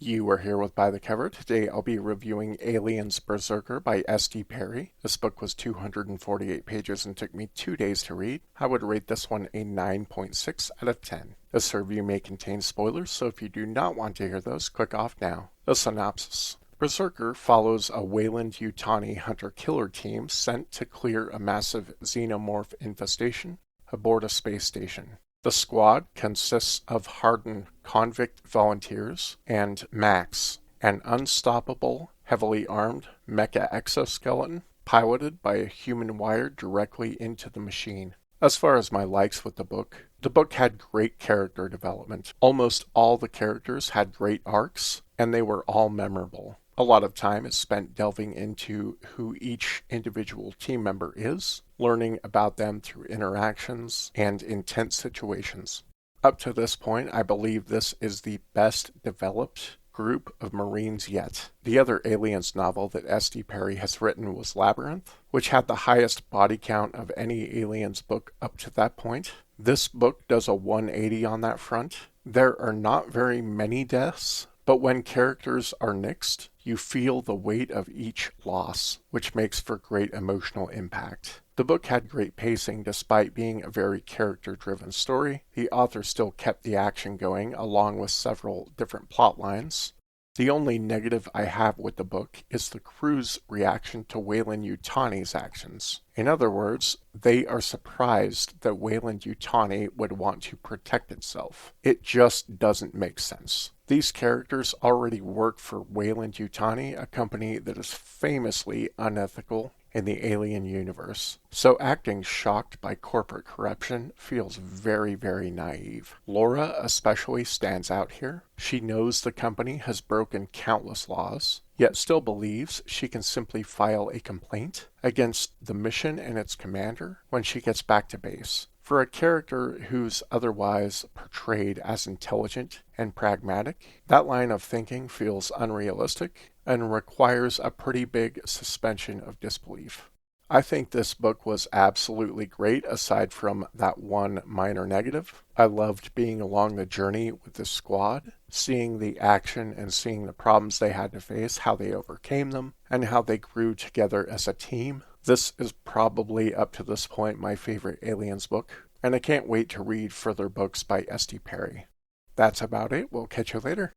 You are here with By the Cover. Today I'll be reviewing Aliens Berserker by S.D. Perry. This book was 248 pages and took me 2 days to read. I would rate this one a 9.6 out of 10. This review may contain spoilers, so if you do not want to hear those, click off now. The synopsis. Berserker follows a Weyland-Yutani hunter-killer team sent to clear a massive xenomorph infestation aboard a space station. The squad consists of hardened convict volunteers and Max, an unstoppable, heavily armed mecha exoskeleton piloted by a human wired directly into the machine. As far as my likes with the book had great character development. Almost all the characters had great arcs, and they were all memorable. A lot of time is spent delving into who each individual team member is, learning about them through interactions and intense situations. Up to this point, I believe this is the best developed group of Marines yet. The other Aliens novel that S.D. Perry has written was Labyrinth, which had the highest body count of any Aliens book up to that point. This book does a 180 on that front. There are not very many deaths, but when characters are nixed, you feel the weight of each loss, which makes for great emotional impact. The book had great pacing despite being a very character-driven story. The author still kept the action going along with several different plot lines. The only negative I have with the book is the crew's reaction to Weyland-Yutani's actions. In other words, they are surprised that Weyland-Yutani would want to protect itself. It just doesn't make sense. These characters already work for Weyland-Yutani, a company that is famously unethical in the alien universe. So acting shocked by corporate corruption feels very, very naive. Laura especially stands out here. She knows the company has broken countless laws, yet still believes she can simply file a complaint against the mission and its commander when she gets back to base. For a character who's otherwise portrayed as intelligent and pragmatic, that line of thinking feels unrealistic and requires a pretty big suspension of disbelief. I think this book was absolutely great aside from that one minor negative. I loved being along the journey with the squad, seeing the action and seeing the problems they had to face, how they overcame them, and how they grew together as a team. This is probably, up to this point, my favorite Aliens book, and I can't wait to read further books by S.D. Perry. That's about it. We'll catch you later.